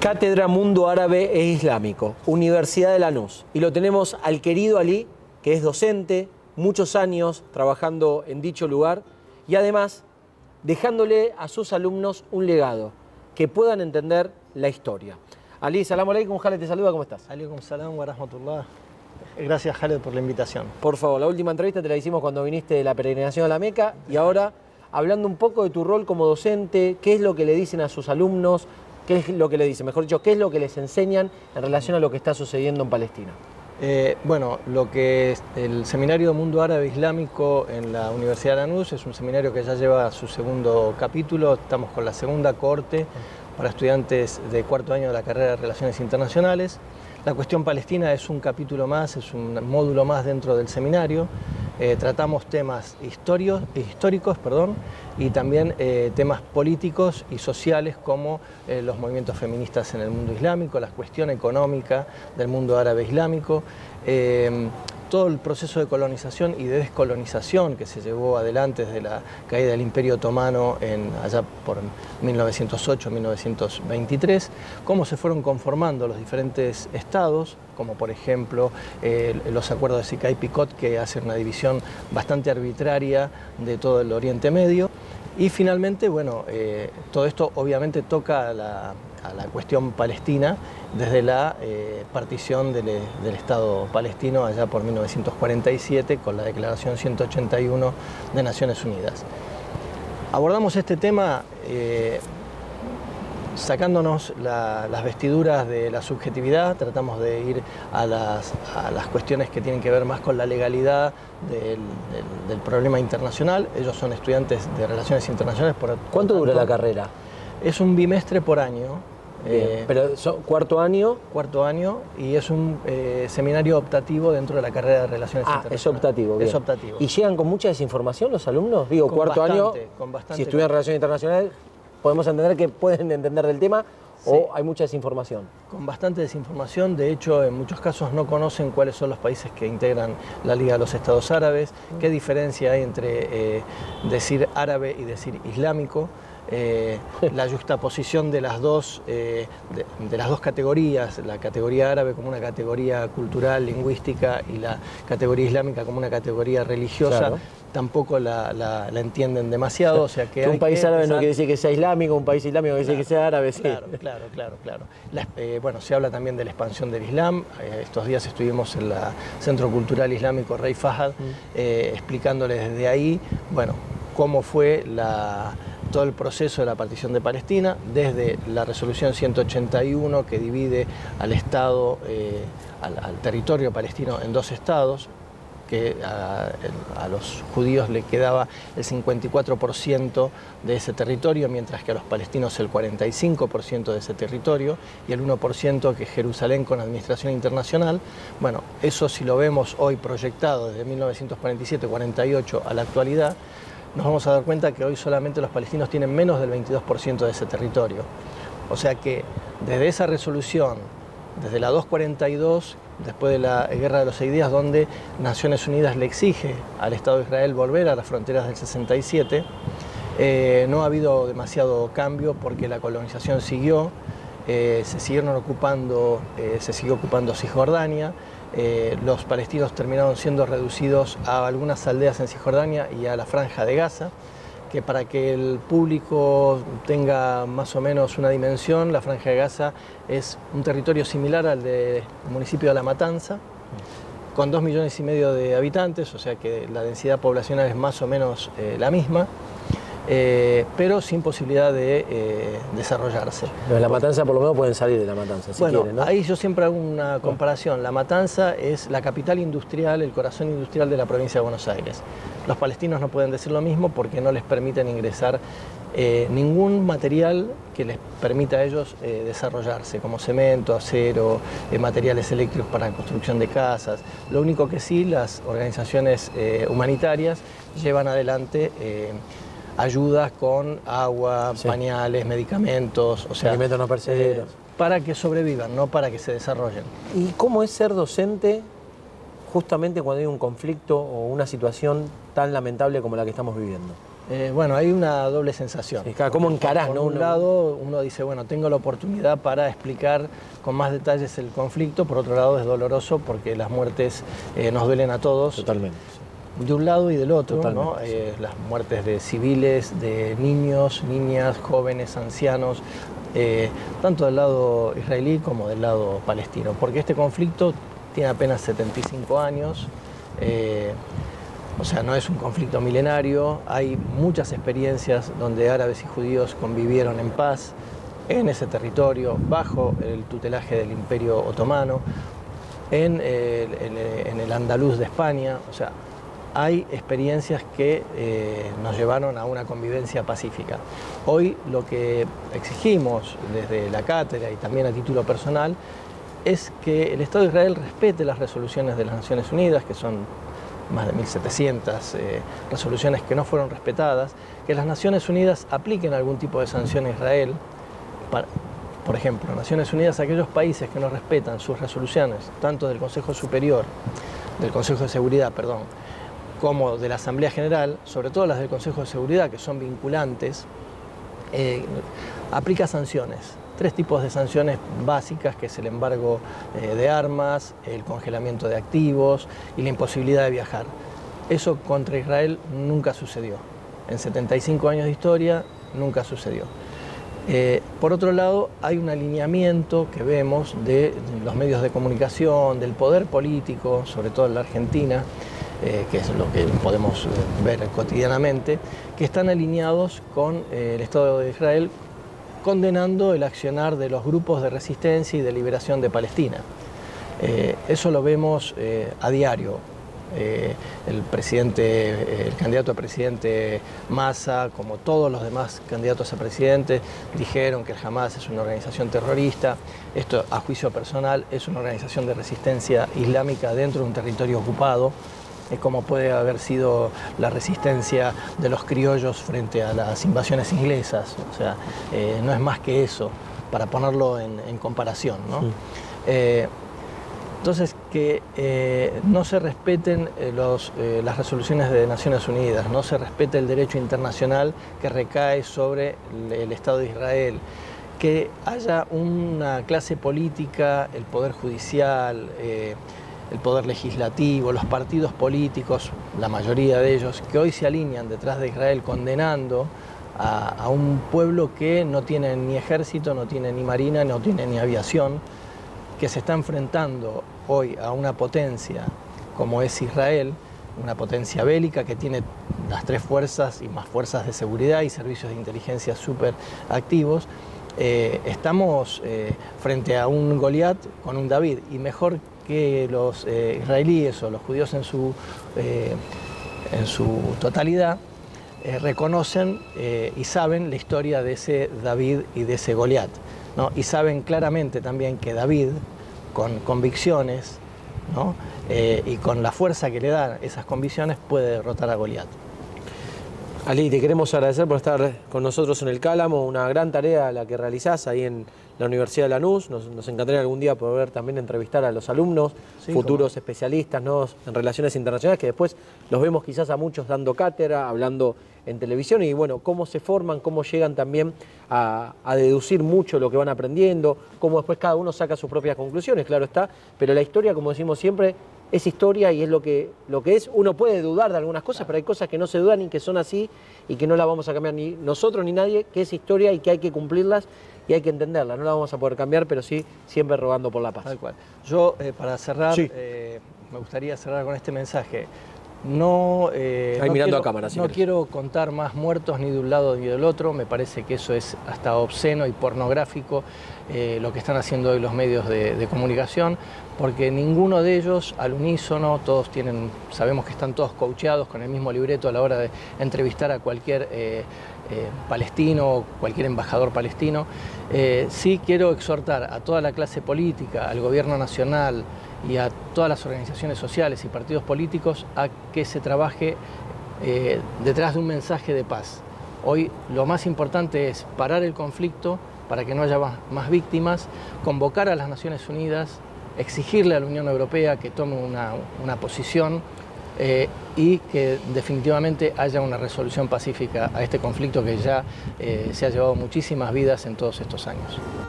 Cátedra Mundo Árabe e Islámico, Universidad de Lanús. Y lo tenemos al querido Ali, que es docente, muchos años trabajando en dicho lugar y además dejándole a sus alumnos un legado, que puedan entender la historia. Ali, salam aleikum, Khaled te saluda, ¿cómo estás? Aleikum salam wa rahmatullah. Gracias, Khaled, por la invitación. Por favor, la última entrevista te la hicimos cuando viniste de la peregrinación a la Meca y ahora hablando un poco de tu rol como docente, qué es lo que le dicen a sus alumnos, qué es lo que le dicen, mejor dicho, qué es lo que les enseñan en relación a lo que está sucediendo en Palestina. Bueno, lo que es el Seminario Mundo Árabe Islámico en la Universidad de Lanús es un seminario que ya lleva su segundo capítulo. Estamos con la segunda cohorte para estudiantes de cuarto año de la carrera de Relaciones Internacionales. La cuestión palestina es un capítulo más, es un módulo más dentro del seminario. Tratamos temas históricos y también temas políticos y sociales como los movimientos feministas en el mundo islámico, la cuestión económica del mundo árabe islámico, todo el proceso de colonización y de descolonización que se llevó adelante desde la caída del Imperio Otomano allá por 1908-1923, cómo se fueron conformando los diferentes estados, como por ejemplo los acuerdos de Sykes-Picot, que hacen una división bastante arbitraria de todo el Oriente Medio. Y finalmente, bueno, todo esto obviamente toca a la cuestión palestina desde la partición del Estado palestino allá por 1947 con la Declaración 181 de Naciones Unidas. Abordamos este tema sacándonos las vestiduras de la subjetividad, tratamos de ir a las cuestiones que tienen que ver más con la legalidad del problema internacional. Ellos son estudiantes de Relaciones Internacionales. ¿Cuánto dura la carrera? Es un bimestre por año. Pero ¿cuarto año? Cuarto año, y es un seminario optativo dentro de la carrera de Relaciones Internacionales. Es optativo, bien. Es optativo. ¿Y llegan con mucha desinformación los alumnos? Digo, Con cuarto bastante, año, con bastante, si estudian Relaciones Internacionales, podemos entender que pueden entender del tema, sí, o hay mucha desinformación. Con bastante desinformación, de hecho en muchos casos no conocen cuáles son los países que integran la Liga de los Estados Árabes, qué diferencia hay entre decir árabe y decir islámico. La juxtaposición de las dos categorías, la categoría árabe como una categoría cultural, lingüística, y la categoría islámica como una categoría religiosa, claro, tampoco la entienden demasiado. O sea que un país árabe no quiere decir que sea islámico, un país islámico quiere decir que sea árabe. Sí. Claro. Bueno, se habla también de la expansión del Islam. Estos días estuvimos en el Centro Cultural Islámico Rey Fahad, explicándoles desde ahí, bueno, cómo fue todo el proceso de la partición de Palestina, desde la resolución 181 que divide al Estado, al territorio palestino en dos estados, que a los judíos le quedaba el 54% de ese territorio, mientras que a los palestinos el 45% de ese territorio, y el 1% que es Jerusalén con administración internacional. Bueno, eso si lo vemos hoy proyectado desde 1947-48 a la actualidad, nos vamos a dar cuenta que hoy solamente los palestinos tienen menos del 22% de ese territorio. O sea que desde esa resolución, desde la 242, después de la Guerra de los 6 días, donde Naciones Unidas le exige al Estado de Israel volver a las fronteras del 67, no ha habido demasiado cambio porque la colonización siguió, se siguió ocupando Cisjordania. Los palestinos terminaron siendo reducidos a algunas aldeas en Cisjordania y a la Franja de Gaza, que para que el público tenga más o menos una dimensión, la Franja de Gaza es un territorio similar al del municipio de La Matanza, con 2,5 millones de habitantes, o sea que la densidad poblacional es más o menos la misma. Pero sin posibilidad de desarrollarse. Pero en La Matanza por lo menos pueden salir de La Matanza, si quieren, ¿no? Ahí yo siempre hago una comparación. La Matanza es la capital industrial, el corazón industrial de la provincia de Buenos Aires. Los palestinos no pueden decir lo mismo porque no les permiten ingresar ningún material que les permita a ellos desarrollarse, como cemento, acero, materiales eléctricos para la construcción de casas. Lo único que sí, las organizaciones humanitarias llevan adelante ayudas con agua, sí, pañales, medicamentos, o sea, alimentos no perecederos, para que sobrevivan, no para que se desarrollen. ¿Y cómo es ser docente justamente cuando hay un conflicto o una situación tan lamentable como la que estamos viviendo? Bueno, hay una doble sensación. Sí, ¿cómo encarás, Por no? un lado, uno dice, bueno, tengo la oportunidad para explicar con más detalles el conflicto. Por otro lado, es doloroso porque las muertes nos duelen a todos. Totalmente. De un lado y del otro, ¿no? Sí. Las muertes de civiles, de niños, niñas, jóvenes, ancianos, tanto del lado israelí como del lado palestino. Porque este conflicto tiene apenas 75 años. O sea, no es un conflicto milenario, hay muchas experiencias donde árabes y judíos convivieron en paz en ese territorio, bajo el tutelaje del Imperio Otomano, en el Andaluz de España. O sea, hay experiencias que nos llevaron a una convivencia pacífica. Hoy lo que exigimos desde la cátedra y también a título personal es que el Estado de Israel respete las resoluciones de las Naciones Unidas, que son más de 1.700 resoluciones que no fueron respetadas, que las Naciones Unidas apliquen algún tipo de sanción a Israel. Por ejemplo, Naciones Unidas, aquellos países que no respetan sus resoluciones, tanto del Consejo Superior, del Consejo de Seguridad, perdón, como de la Asamblea General, sobre todo las del Consejo de Seguridad, que son vinculantes, aplica sanciones. 3 tipos de sanciones básicas, que es el embargo de armas, el congelamiento de activos y la imposibilidad de viajar. Eso contra Israel nunca sucedió. En 75 años de historia nunca sucedió. Por otro lado, hay un alineamiento que vemos de los medios de comunicación, del poder político, sobre todo en la Argentina, que es lo que podemos ver cotidianamente, que están alineados con el Estado de Israel, condenando el accionar de los grupos de resistencia y de liberación de Palestina. Eso lo vemos a diario. El candidato a presidente Massa, como todos los demás candidatos a presidente, dijeron que el Hamas es una organización terrorista. Esto, a juicio personal, es una organización de resistencia islámica dentro de un territorio ocupado, como puede haber sido la resistencia de los criollos frente a las invasiones inglesas. O sea, no es más que eso, para ponerlo en comparación, ¿no? Entonces, que no se respeten las resoluciones de Naciones Unidas, no se respete el derecho internacional que recae sobre el Estado de Israel, que haya una clase política, el poder judicial, el poder legislativo, los partidos políticos, la mayoría de ellos, que hoy se alinean detrás de Israel condenando a un pueblo que no tiene ni ejército, no tiene ni marina, no tiene ni aviación, que se está enfrentando hoy a una potencia como es Israel, una potencia bélica que tiene las 3 fuerzas y más fuerzas de seguridad y servicios de inteligencia súper activos. Estamos frente a un Goliat con un David, y mejor que los israelíes o los judíos en su totalidad reconocen y saben la historia de ese David y de ese Goliat, ¿no? Y saben claramente también que David, con convicciones, ¿no? Y con la fuerza que le dan esas convicciones, puede derrotar a Goliat. Ali, te queremos agradecer por estar con nosotros en el Cálamo, una gran tarea la que realizás ahí en la Universidad de Lanús. Nos encantaría algún día poder también entrevistar a los alumnos, sí, futuros especialistas, ¿no?, en relaciones internacionales, que después los vemos quizás a muchos dando cátedra, hablando en televisión, y bueno, cómo se forman, cómo llegan también a deducir mucho lo que van aprendiendo, cómo después cada uno saca sus propias conclusiones, claro está, pero la historia, como decimos siempre, es historia y es lo que es. Uno puede dudar de algunas cosas, pero hay cosas que no se dudan y que son así y que no las vamos a cambiar ni nosotros ni nadie, que es historia y que hay que cumplirlas y hay que entenderlas. No las vamos a poder cambiar, pero sí siempre rogando por la paz. Tal cual. Yo, para cerrar, sí, me gustaría cerrar con este mensaje. No quiero contar más muertos ni de un lado ni del otro. Me parece que eso es hasta obsceno y pornográfico, lo que están haciendo hoy los medios de comunicación, porque ninguno de ellos al unísono, sabemos que están todos coacheados con el mismo libreto a la hora de entrevistar a cualquier palestino, cualquier embajador palestino. Sí quiero exhortar a toda la clase política, al gobierno nacional y a todas las organizaciones sociales y partidos políticos a que se trabaje detrás de un mensaje de paz. Hoy lo más importante es parar el conflicto para que no haya más víctimas, convocar a las Naciones Unidas, exigirle a la Unión Europea que tome una posición y que definitivamente haya una resolución pacífica a este conflicto que ya se ha llevado muchísimas vidas en todos estos años.